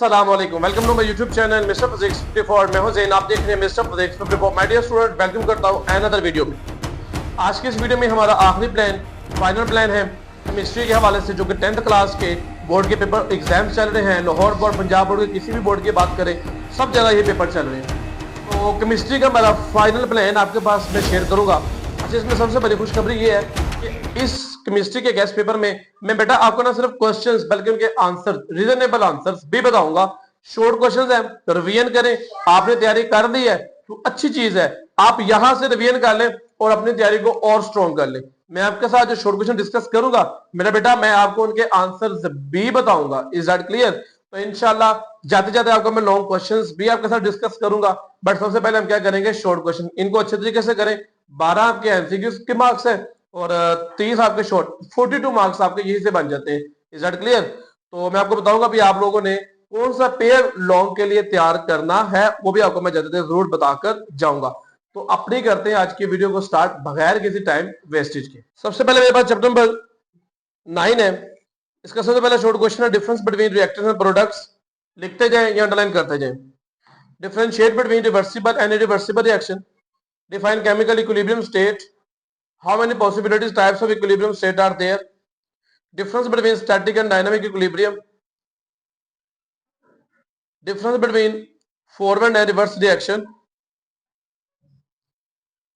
अस्सलामुअलैकुम, welcome to my YouTube channel mister physics 54। मैं हूं ज़ैन, आप देख रहे हैं mister physics 54। My dear student, welcome करता हूं अनदर वीडियो में। आज के इस वीडियो में हमारा आखिरी प्लान, फाइनल प्लान है केमिस्ट्री के हवाले से, जो कि 10th क्लास के बोर्ड के पेपर एग्जाम चल रहे हैं। लाहौर बोर्ड, पंजाब बोर्ड के किसी भी बोर्ड की बात करें, सब जगह ये पेपर चल रहे हैं। तो केमिस्ट्री का मेरा फाइनल प्लान आपके पास मैं शेयर करूंगा। अच्छा, इसमें सबसे बड़ी खुशखबरी ये है कि इस केमिस्ट्री के गेस्ट पेपर में मैं बेटा आपको ना सिर्फ क्वेश्चंस बल्कि उनके आंसर, रीजनेबल आंसर्स भी बताऊंगा। शॉर्ट क्वेश्चंस है तो रिवीजन करें। आपने तैयारी कर ली है तो अच्छी चीज है, आप यहां से रिवीजन कर लें और अपनी तैयारी को और स्ट्रॉन्ग कर लें। मैं आपके साथ जो शॉर्ट क्वेश्चन डिस्कस करूंगा मेरा बेटा, मैं आपको उनके आंसर्स भी बताऊंगा। Is that clear? तो इंशाल्लाह जाते जाते आपको मैं लॉन्ग क्वेश्चंस भी आपके साथ डिस्कस करूंगा, बट सबसे पहले हम क्या करेंगे, शॉर्ट क्वेश्चन। इनको अच्छे तरीके से करें। 12 आपके एमसीक्यूज के मार्क्स हैं और 30 आपके शॉर्ट, 42 मार्क्स आपके यही से बन जाते हैं। Is that clear? तो मैं आपको बताऊंगा भी आप लोगों ने कौन सा पेयर लॉन्ग के लिए तैयार करना है, वो भी आपको मैं जाते जरूर बताकर जाऊंगा। तो अपनी करते हैं आज की वीडियो को स्टार्ट बगैर किसी टाइम वेस्टेज के। सबसे पहले मेरे पास चैप्टर नंबर 9 है। इसका सबसे पहला शॉर्ट क्वेश्चन है, difference between reactors and products. लिखते जाएं या अंडरलाइन करते जाएं। Differentiate between reversible and irreversible reaction. Define chemical equilibrium state. How many possibilities types of equilibrium state are there? Difference between static and dynamic equilibrium. Difference between forward and reverse reaction.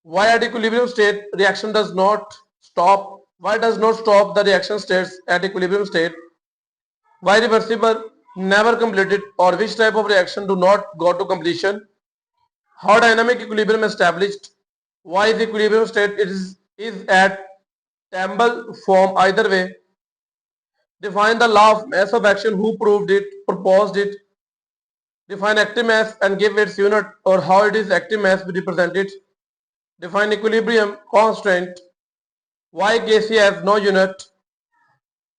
Why at equilibrium state reaction does not stop? Why does not stop the reaction states at equilibrium state? Why reversible never completed, or which type of reaction do not go to completion? How dynamic equilibrium established? Why is equilibrium state is at stable form either way? Define the law of mass of action. Who proved it, proposed it? Define active mass and give its unit or how it is active mass be represented. Define equilibrium constant. Why Kc has no unit?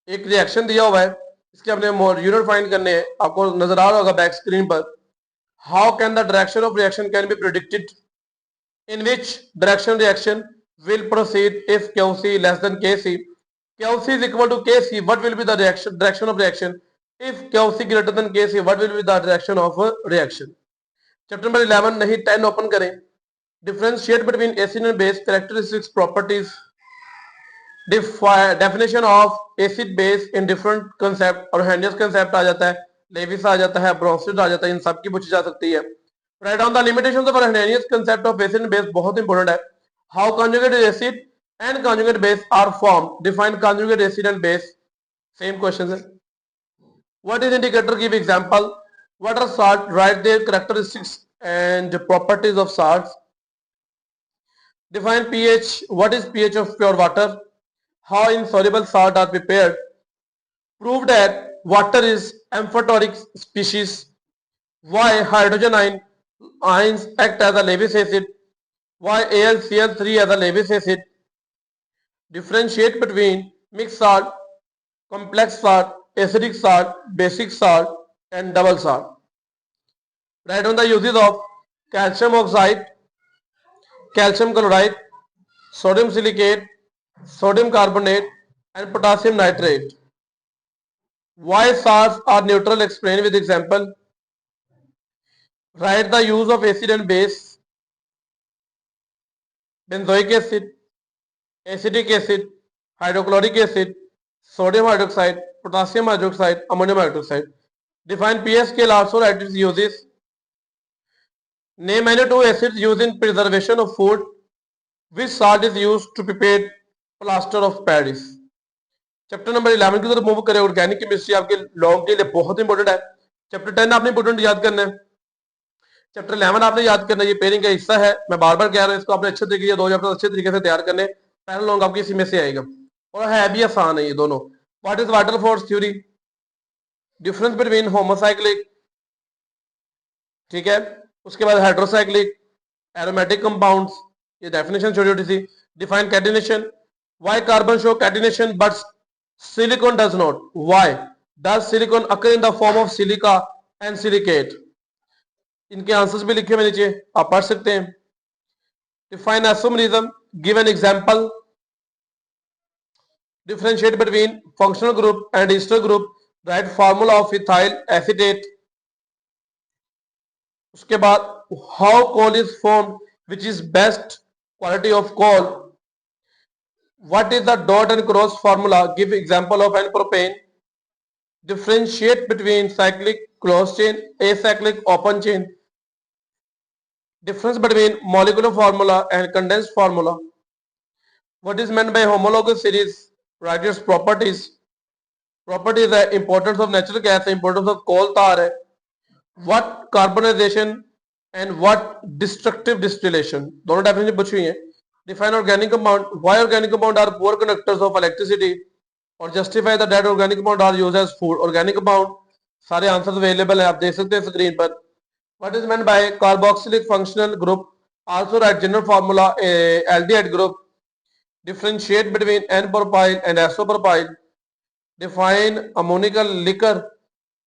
एक reaction दिया हुआ है, इसके अपने unit find करने हैं। आपको नजर आ रहा होगा बैक स्क्रीन पर। How can the direction of reaction can be predicted? In which direction reaction will proceed if Qc less than Kc? Qc is equal to Kc. What will be the direction of reaction? If Qc greater than Kc, what will be the direction of a reaction? Chapter number 11 नहीं 10 open करें। Differentiate between acid and base characteristics properties. Definition of acid base in different concept और Henry's concept आ जाता है, Levi's आ जाता है, Bronsted आ जाता है, इन सब की पूछी जा सकती है। Write down the limitations of Henry's concept of acid and base, बहुत इंपॉर्टेंट है। How conjugate acid and conjugate base are formed. Define conjugate acid and base. Same questions है। What is indicator? Give example. What are salt? Write their characteristics and properties of salts. Define pH. What is pH of pure water? How insoluble salt are prepared? Prove that water is amphoteric species. Why hydrogen ions act as a Lewis acid? Why AlCl3 as a Lewis acid? Differentiate between mixed salt, complex salt, acidic salt, basic salt, and double salt. Write down the uses of calcium oxide, calcium chloride, sodium silicate, sodium carbonate, and potassium nitrate. Why salts are neutral? Explain with example. Write the use of acid and base. Benzoic acid, acetic acid, hydrochloric acid, sodium hydroxide, potassium hydroxide, ammonium hydroxide. Define pH scale, also write its uses. Name any two acids used in preservation of food. Which salt is used to prepare plaster of Paris? Chapter number 11 की तरफ move करें। Organic chemistry आपके long के लिए बहुत important है। Chapter 10 आपने important याद करना है। चैप्टर 11 आपने याद करना है, ये पेयरिंग का हिस्सा है। मैं बार बार कह रहा हूँ, इसको आपने अच्छे तरीके से 2 चैप्टर अच्छे तरीके से तैयार करने। पहला लॉन्ग आपकी इसी में से आएगा और है भी आसान है ये दोनों। What is water force theory? Difference between homocyclic, ठीक है, उसके बाद हाइड्रोसाइक्लिक, एरोमेटिक कंपाउंड्स, ये डेफिनेशन छोटी छोटी सी। Define catenation. Why carbon show catenation but silicon does not? Why does silicon occur in the form of silica and silicate? इनके answers भी लिखे हुए नीचे, आप पढ़ सकते हैं। Define isomerism, give an example. Differentiate between functional group and ester group. Write formula of ethyl acetate. उसके बाद how coal is formed, which is best quality of coal, what is the dot and cross formula, give example of n propane, differentiate between cyclic closed chain, acyclic open chain, difference between molecular formula and condensed formula, what is meant by homologous series, write its properties, properties है importance of natural gas है, importance of coal tar है, what carbonization and what destructive distillation, दोनों definition पूछी हुई है, define organic compound, why organic compound are poor conductors of electricity, और justify the that organic compound are used as food, organic compound सारे answers available है, आप देख सकते हैं स्क्रीन पर। What is meant by carboxylic functional group, also write general formula aldehyde group, differentiate between n propyl and isopropyl, define ammoniacal liquor,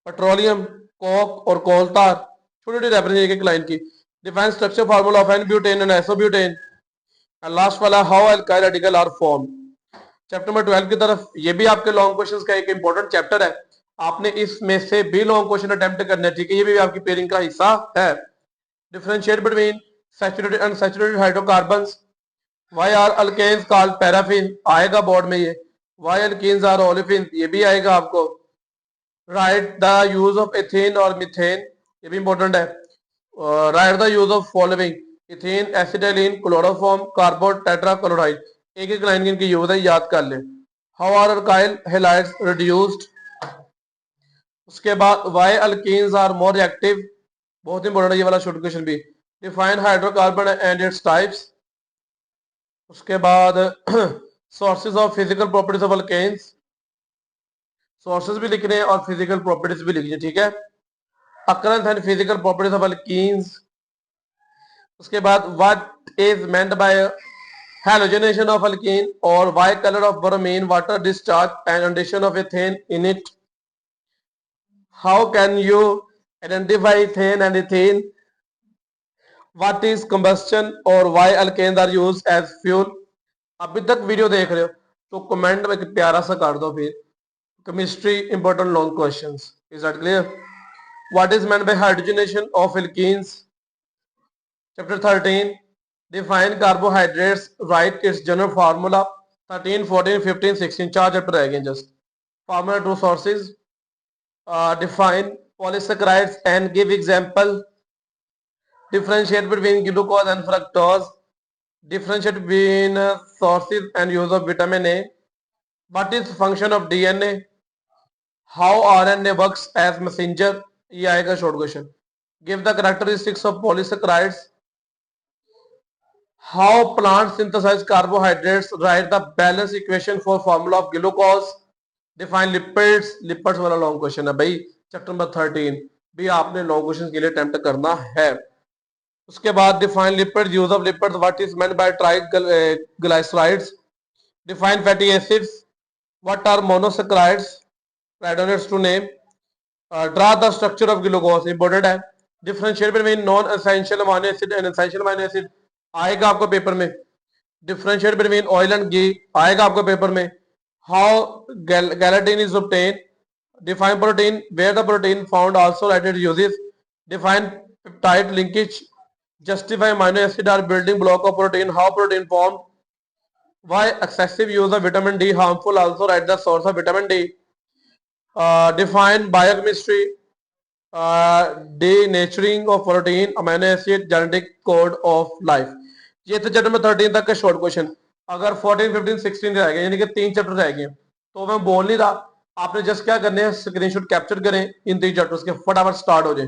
petroleum, coke और coal tar, छोटी छोटी रेफरेंस एक लाइन की, define structure formula of n butane and isobutane, and last वाला how alkyl radical are formed. Chapter number 12 की तरफ, ये भी आपके लॉन्ग क्वेश्चंस का एक इंपॉर्टेंट चैप्टर है, आपने इसमें से भी लॉन्ग क्वेश्चन अटेम्प्ट करना है, ठीक है, ये भी आपकी पेयरिंग का हिस्सा है। Differentiate between saturated and unsaturated hydrocarbons, why are alkanes called paraffin, आएगा बोर्ड में ये, व्हाई अल्केन्स आर ओलेफिन, ये भी आएगा आपको। Write the use of ethane और मिथेन, ये भी इंपॉर्टेंट है। Write the use of following, ethane, acetylene, chloroform, carbon, tetrachloride, एक एक लाइन की यूज है, याद कर ले। How are alkyl halides reduced, उसके बाद why alkenes are more reactive, बहुत इंपॉर्टेंट है ये वाला शॉर्ट क्वेश्चन भी। Define hydrocarbon and its types, उसके बाद sources of physical properties of alkanes, sources भी लिखने हैं और फिजिकल प्रॉपर्टीज भी लिखनी है, ठीक है। Occurrence and physical properties of alkenes, उसके बाद what is meant bye halogenation of alkene or why color of bromine water discharge and addition of ethane in it, how can you identify ethane and ethane, what is combustion or why alkanes are used as fuel। अभी तक video देख रहे हो तो comment में एक प्यारा सा कर दो फिर, chemistry important long questions, is that clear. What is meant bye hydrogenation of alkenes, chapter 13, define carbohydrates, write its general formula, 13 14 15 16 चार चैप्टर रह गए just. formula to sources, define polysaccharides and give example, differentiate between glucose and fructose, differentiate between sources and use of vitamin A, what is function of DNA, how RNA works as messenger, ये आएगा short question. give the characteristics of polysaccharides, how plants synthesize carbohydrates, write the balance equation for formula of glucose, define lipids, lipids वाला long question है भाई, chapter number 13 भी आपने long question के लिए attempt करना है। उसके बाद define lipids, use of lipids, what is meant by triglycerides, define fatty acids, what are monosaccharides, write on its two name, draw the structure of glucose, important है। Differentiate between non essential amino acid and essential amino acid, आएगा आपको paper में। Differentiate between oil and ghee, आएगा आपको paper में। How gelatin is obtain, define protein, where the protein found, also write its uses, define peptide linkage, justify amino acid are building block of protein, how protein form, why excessive use of vitamin D harmful, also write the source of vitamin D, define biochemistry, denaturing of protein, amino acid, genetic code of life. ये तो chapter में 13 तक के short question. अगर 14 15 16 रह गए, यानी कि 3 चैप्टर रह गए, तो मैं बोल नहीं रहा, आपने जस्ट क्या करने हैं, स्क्रीनशॉट कैप्चर करें इन 3 चैप्टर्स के, फटाफट स्टार्ट हो जाए।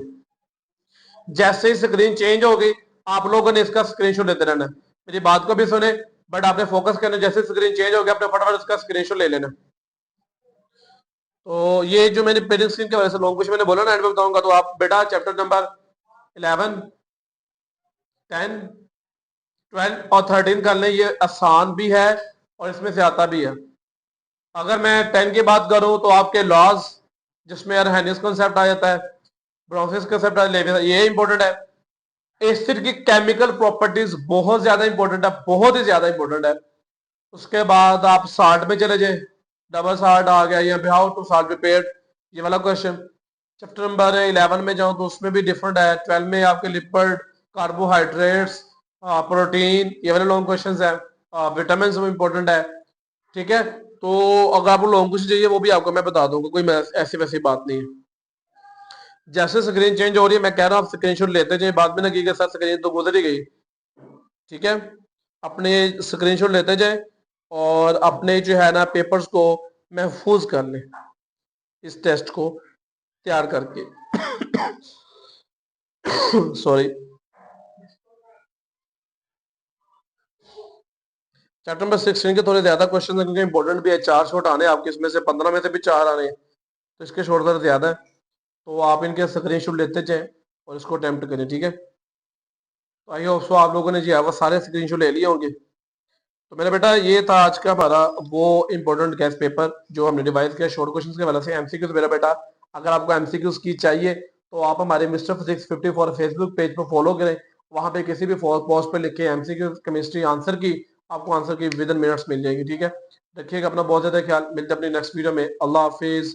जैसे ही स्क्रीन चेंज हो गई, आप लोगों ने इसका स्क्रीनशॉट लेते रहना। मेरी बात को भी सुने, बट आपने फोकस करना, जैसे स्क्रीन चेंज हो गया आपने फटाफट इसका स्क्रीनशॉट ले लेना। तो ये जो मैंने पेरिंग स्क्रीन के वजह से लॉन्ग क्वेश्चन मैंने बोला ना, एंड में बताऊंगा, तो आप बेटा चैप्टर नंबर 11 10 12 और 13 कर लें, ये आसान भी है और इसमें से आता भी है। अगर मैं 10 की बात करूं तो आपके लॉज, जिसमें अर्हेनियस कॉन्सेप्ट आ जाता है, ब्रोंसिस कॉन्सेप्ट आ जाता है, ये इंपॉर्टेंट है। एसिड की केमिकल प्रॉपर्टीज बहुत ज्यादा इंपॉर्टेंट है, बहुत ही ज्यादा इंपॉर्टेंट है। उसके बाद आप साल्ट में चले जाए, डबल साल्ट आ गया, या हाउ टू साल्ट प्रिपेयर्ड, ये वाला क्वेश्चन। चैप्टर नंबर 11 में जाऊं तो उसमें भी डिफरेंट है। 12 में आपके लिपिड, कार्बोहाइड्रेट्स, प्रोटीन, ये वाले लॉन्ग क्वेश्चन है। विटामिन में इंपॉर्टेंट है। ठीक है, तो अगर आपको लॉन्ग क्वेश्चन चाहिए वो भी आपको मैं बता दूंगा, कोई ऐसी वैसी बात नहीं है। जैसे स्क्रीन चेंज हो रही है मैं कह रहा हूँ आप स्क्रीनशॉट लेते जाए, बाद में ना की सर स्क्रीन तो गुजर ही गई। ठीक है, अपने स्क्रीनशॉट लेते जाए और अपने जो है ना पेपर्स को महफूज कर लें इस टेस्ट को तैयार करके। सॉरी। चैप्टर नंबर 16 के थोड़े ज्यादा क्वेश्चन है क्योंकि इंपॉर्टेंट भी है। 4 शॉट आने आपके, इसमें से 15 में से भी 4 आने हैं, तो इसके शॉर्ट जरा ज्यादा है, तो आप इनके स्क्रीनशॉट लेते जाएं और इसको अटेम्प्ट करें। ठीक है, तो आई होप सो आप लोगों ने जो है वो सारे स्क्रीनशॉट ले लिए होंगे। तो मेरा बेटा ये था आज का हमारा वो इंपॉर्टेंट गैस पेपर जो हमने डिवाइस किया शॉर्ट क्वेश्चंस के वाले से। एमसीक्यूज मेरा बेटा, अगर आपको एमसीक्यूज की चाहिए तो आप हमारे मिस्टर फिजिक्स 54 फेसबुक पेज पर फॉलो करें। वहां पे किसी भी पोस्ट पे लिखे एमसीक्यू केमिस्ट्री आंसर की, आपको आंसर की विद इन मिनट्स मिल जाएगी। ठीक है, रखिएगा अपना बहुत ज्यादा ख्याल। मिलते हैं अपनी नेक्स्ट वीडियो में। अल्लाह हाफिज।